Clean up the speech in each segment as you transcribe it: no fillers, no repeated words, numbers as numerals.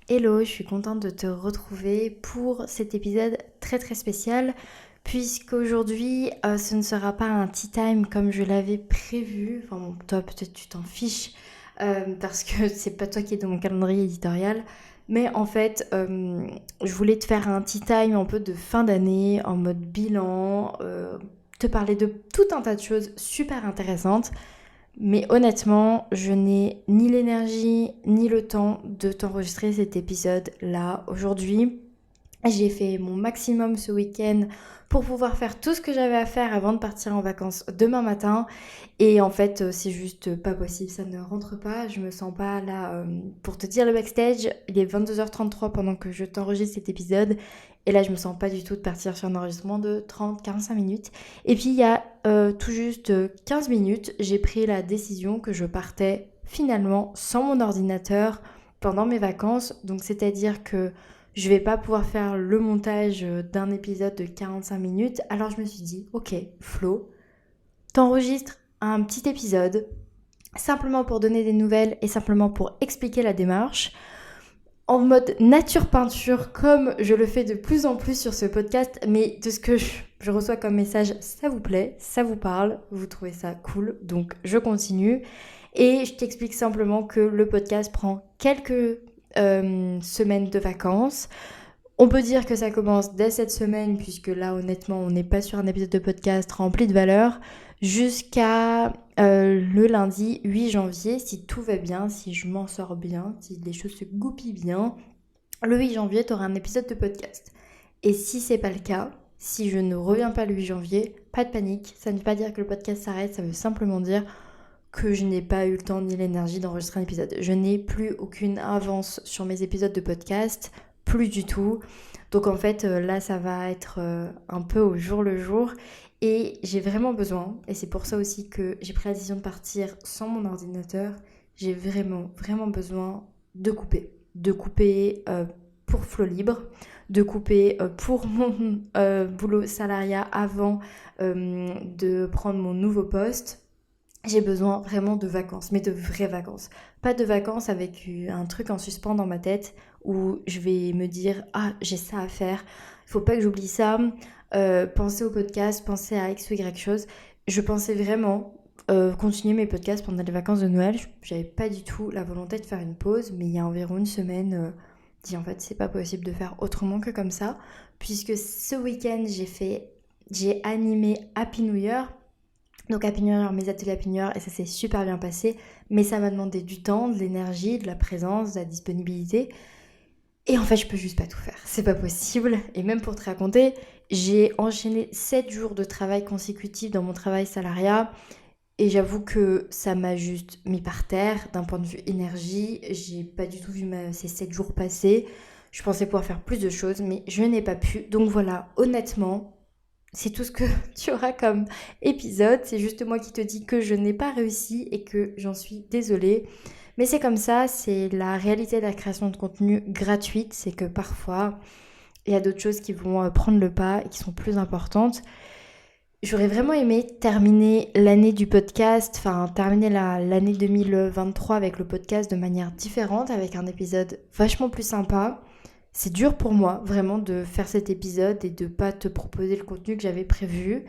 Hello, je suis contente de te retrouver pour cet épisode très très spécial puisqu'aujourd'hui ce ne sera pas un tea time comme je l'avais prévu. Enfin bon, toi peut-être tu t'en fiches parce que c'est pas toi qui es dans mon calendrier éditorial. Mais en fait, je voulais te faire un tea time un peu de fin d'année en mode bilan, te parler de tout un tas de choses super intéressantes. Mais honnêtement, je n'ai ni l'énergie ni le temps de t'enregistrer cet épisode là aujourd'hui. J'ai fait mon maximum ce week-end pour pouvoir faire tout ce que j'avais à faire avant de partir en vacances demain matin. Et en fait, c'est juste pas possible, ça ne rentre pas. Je me sens pas là. Pour te dire le backstage, il est 22h33 pendant que je t'enregistre cet épisode. Et là, je me sens pas du tout de partir sur un enregistrement de 30-45 minutes. Et puis, il y a tout juste 15 minutes, j'ai pris la décision que je partais finalement sans mon ordinateur pendant mes vacances. Donc, c'est-à-dire que je vais pas pouvoir faire le montage d'un épisode de 45 minutes. Alors, je me suis dit, ok, Flo, t'enregistres un petit épisode simplement pour donner des nouvelles et simplement pour expliquer la démarche en mode nature peinture comme je le fais de plus en plus sur ce podcast, mais de ce que je reçois comme message, ça vous plaît, ça vous parle, vous trouvez ça cool, donc je continue. Et je t'explique simplement que le podcast prend quelques semaines de vacances. On peut dire que ça commence dès cette semaine, puisque là, honnêtement, on n'est pas sur un épisode de podcast rempli de valeur, jusqu'à le lundi 8 janvier, si tout va bien, si je m'en sors bien, si les choses se goupillent bien. Le 8 janvier, tu auras un épisode de podcast. Et si c'est pas le cas, si je ne reviens pas le 8 janvier, pas de panique. Ça ne veut pas dire que le podcast s'arrête, ça veut simplement dire que je n'ai pas eu le temps ni l'énergie d'enregistrer un épisode. Je n'ai plus aucune avance sur mes épisodes de podcast, plus du tout. Donc en fait, là, ça va être un peu au jour le jour. Et j'ai vraiment besoin, et c'est pour ça aussi que j'ai pris la décision de partir sans mon ordinateur, j'ai vraiment, vraiment besoin de couper. De couper pour Flow Libre, de couper pour mon boulot salariat avant de prendre mon nouveau poste. J'ai besoin vraiment de vacances, mais de vraies vacances. Pas de vacances avec un truc en suspens dans ma tête où je vais me dire ah j'ai ça à faire, il faut pas que j'oublie ça. Penser au podcast, penser à X ou Y chose. Je pensais vraiment continuer mes podcasts pendant les vacances de Noël. J'avais pas du tout la volonté de faire une pause, mais il y a environ une semaine, dit en fait c'est pas possible de faire autrement que comme ça, puisque ce week-end j'ai animé Happy New Year. Donc Happy New Year, mes ateliers Happy New Year, et ça s'est super bien passé, mais ça m'a demandé du temps, de l'énergie, de la présence, de la disponibilité. Et en fait, je peux juste pas tout faire. C'est pas possible. Et même pour te raconter, j'ai enchaîné 7 jours de travail consécutifs dans mon travail salariat. Et j'avoue que ça m'a juste mis par terre d'un point de vue énergie. J'ai pas du tout vu ces 7 jours passer. Je pensais pouvoir faire plus de choses, mais je n'ai pas pu. Donc voilà, honnêtement, c'est tout ce que tu auras comme épisode. C'est juste moi qui te dis que je n'ai pas réussi et que j'en suis désolée. Mais c'est comme ça, c'est la réalité de la création de contenu gratuite. C'est que parfois, il y a d'autres choses qui vont prendre le pas et qui sont plus importantes. J'aurais vraiment aimé terminer l'année du podcast, enfin terminer l'année 2023 avec le podcast de manière différente, avec un épisode vachement plus sympa. C'est dur pour moi vraiment de faire cet épisode et de pas te proposer le contenu que j'avais prévu.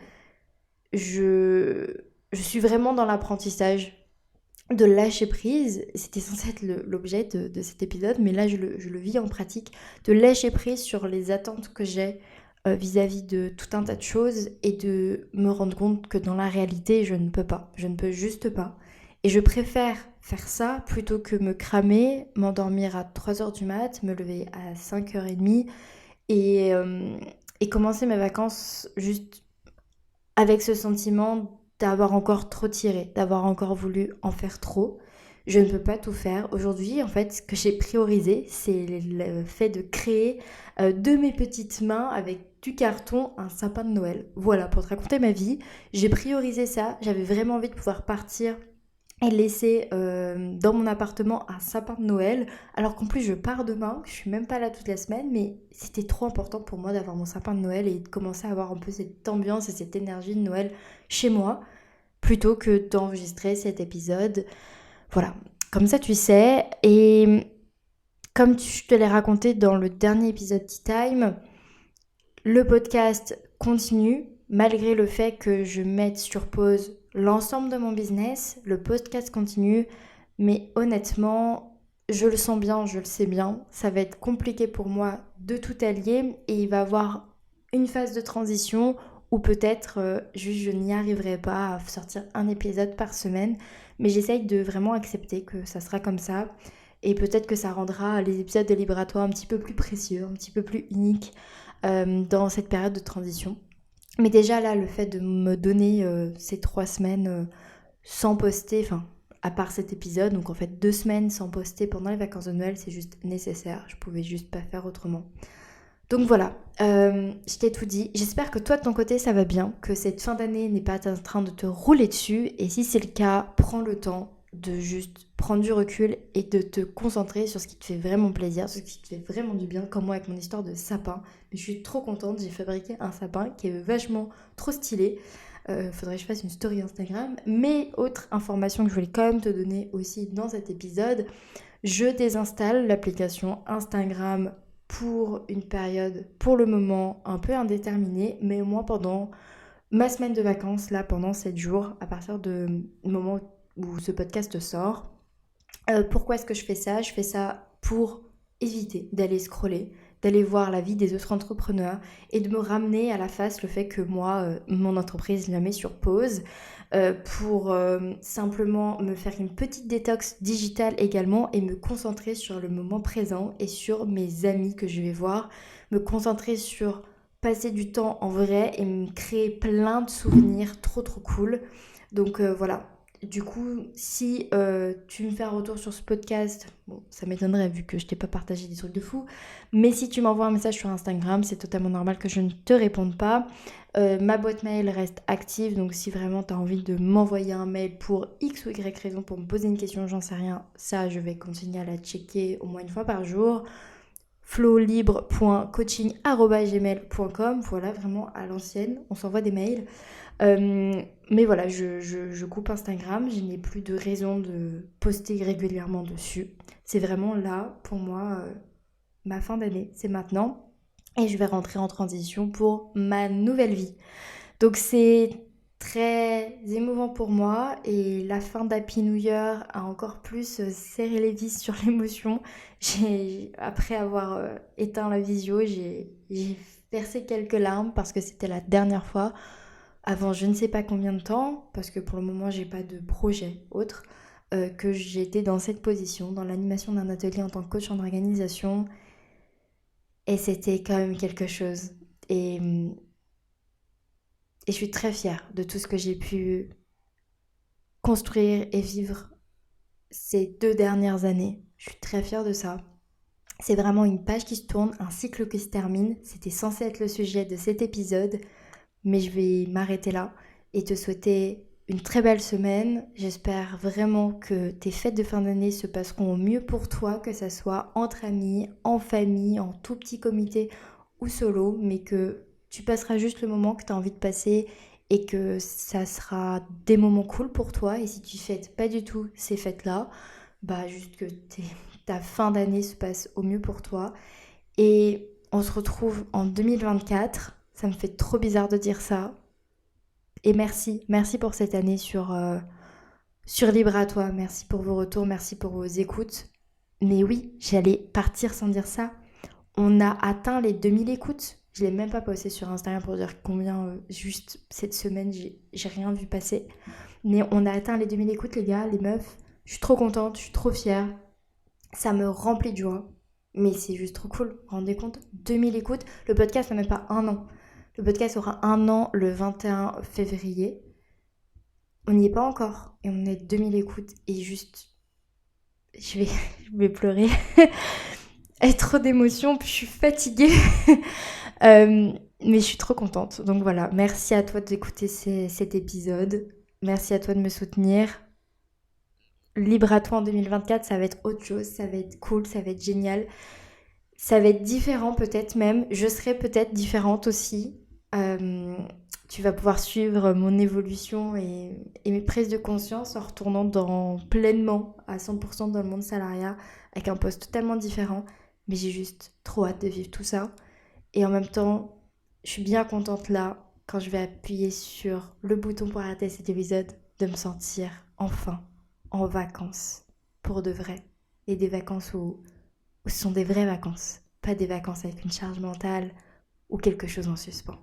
Je, je suis vraiment dans l'apprentissage de lâcher prise. C'était censé être l'objet de cet épisode, mais là je le vis en pratique, de lâcher prise sur les attentes que j'ai vis-à-vis de tout un tas de choses et de me rendre compte que dans la réalité, je ne peux pas. Je ne peux juste pas. Et je préfère faire ça plutôt que me cramer, m'endormir à 3 heures du mat, me lever à 5h30 et, euh, et commencer mes vacances juste avec ce sentiment d'avoir encore trop tiré, d'avoir encore voulu en faire trop. Je ne peux pas tout faire. Aujourd'hui, en fait, ce que j'ai priorisé, c'est le fait de créer de mes petites mains avec du carton un sapin de Noël. Voilà, pour te raconter ma vie, j'ai priorisé ça. J'avais vraiment envie de pouvoir partir et laisser dans mon appartement un sapin de Noël, alors qu'en plus je pars demain, je suis même pas là toute la semaine, mais c'était trop important pour moi d'avoir mon sapin de Noël et de commencer à avoir un peu cette ambiance et cette énergie de Noël chez moi, plutôt que d'enregistrer cet épisode. Voilà, comme ça tu sais. Et comme je te l'ai raconté dans le dernier épisode Tea Time, le podcast continue malgré le fait que je mette sur pause l'ensemble de mon business. Le podcast continue, mais honnêtement, je le sens bien, je le sais bien. Ça va être compliqué pour moi de tout allier et il va y avoir une phase de transition où peut-être juste je n'y arriverai pas à sortir un épisode par semaine. Mais j'essaye de vraiment accepter que ça sera comme ça. Et peut-être que ça rendra les épisodes de Libre-à-toi un petit peu plus précieux, un petit peu plus uniques dans cette période de transition. Mais déjà là, le fait de me donner ces 3 semaines sans poster, enfin à part cet épisode, donc en fait 2 semaines sans poster pendant les vacances de Noël, c'est juste nécessaire, je pouvais juste pas faire autrement. Donc voilà, je t'ai tout dit. J'espère que toi de ton côté ça va bien, que cette fin d'année n'est pas en train de te rouler dessus. Et si c'est le cas, prends le temps de juste prendre du recul et de te concentrer sur ce qui te fait vraiment plaisir, sur ce qui te fait vraiment du bien, comme moi avec mon histoire de sapin. Mais je suis trop contente, j'ai fabriqué un sapin qui est vachement trop stylé. Faudrait que je fasse une story Instagram. Mais autre information que je voulais quand même te donner aussi dans cet épisode, je désinstalle l'application Instagram pour une période, pour le moment, un peu indéterminée, mais au moins pendant ma semaine de vacances, là, pendant 7 jours, à partir du moment où ce podcast sort. Pourquoi est-ce que je fais ça? Je fais ça pour éviter d'aller scroller, d'aller voir la vie des autres entrepreneurs et de me ramener à la face le fait que moi, mon entreprise la met sur pause pour simplement me faire une petite détox digitale également et me concentrer sur le moment présent et sur mes amis que je vais voir, me concentrer sur passer du temps en vrai et me créer plein de souvenirs trop trop cool. Donc voilà, du coup, si tu me fais un retour sur ce podcast, bon, ça m'étonnerait vu que je t'ai pas partagé des trucs de fou, mais si tu m'envoies un message sur Instagram, c'est totalement normal que je ne te réponde pas. Ma boîte mail reste active, donc si vraiment tu as envie de m'envoyer un mail pour X ou Y raison, pour me poser une question, j'en sais rien, ça je vais continuer à la checker au moins une fois par jour. flowlibre.coaching@gmail.com, voilà, vraiment à l'ancienne, on s'envoie des mails. Mais voilà, je coupe Instagram, je n'ai plus de raison de poster régulièrement dessus. C'est vraiment là, pour moi, ma fin d'année, c'est maintenant. Et je vais rentrer en transition pour ma nouvelle vie. Donc c'est très émouvant pour moi et la fin d'Happy New Year a encore plus serré les vis sur l'émotion. Après avoir éteint la visio, j'ai versé quelques larmes parce que c'était la dernière fois avant je ne sais pas combien de temps, parce que pour le moment j'ai pas de projet autre, que j'étais dans cette position, dans l'animation d'un atelier en tant que coach en organisation. Et c'était quand même quelque chose. Et je suis très fière de tout ce que j'ai pu construire et vivre ces 2 dernières années. Je suis très fière de ça. C'est vraiment une page qui se tourne, un cycle qui se termine. C'était censé être le sujet de cet épisode, mais je vais m'arrêter là et te souhaiter une très belle semaine. J'espère vraiment que tes fêtes de fin d'année se passeront au mieux pour toi, que ça soit entre amis, en famille, en tout petit comité ou solo, mais que tu passeras juste le moment que tu as envie de passer et que ça sera des moments cool pour toi. Et si tu fêtes pas du tout ces fêtes-là, bah juste que ta fin d'année se passe au mieux pour toi. Et on se retrouve en 2024. Ça me fait trop bizarre de dire ça. Et merci pour cette année sur Libre à toi. Merci pour vos retours, merci pour vos écoutes. Mais oui, j'allais partir sans dire ça. On a atteint les 2000 écoutes. Je l'ai même pas posté sur Instagram pour dire combien, juste cette semaine, j'ai rien vu passer. Mais on a atteint les 2000 écoutes, les gars, les meufs. Je suis trop contente, je suis trop fière. Ça me remplit de joie. Mais c'est juste trop cool. Vous vous rendez compte? 2000 écoutes. Le podcast n'a même pas 1 an. Le podcast aura 1 an le 21 février. On n'y est pas encore. Et on est 2000 écoutes. Et juste... Je vais pleurer. Avec trop d'émotions. Puis je suis fatiguée. Mais je suis trop contente. Donc voilà. Merci à toi d'écouter cet épisode. Merci à toi de me soutenir. Libre à toi en 2024, ça va être autre chose. Ça va être cool. Ça va être génial. Ça va être différent peut-être même. Je serai peut-être différente aussi. tu vas pouvoir suivre mon évolution et mes prises de conscience en retournant pleinement à 100% dans le monde salariat avec un poste totalement différent. Mais j'ai juste trop hâte de vivre tout ça. Et en même temps, je suis bien contente là, quand je vais appuyer sur le bouton pour arrêter cet épisode, de me sentir enfin en vacances pour de vrai. Et des vacances où ce sont des vraies vacances, pas des vacances avec une charge mentale ou quelque chose en suspens.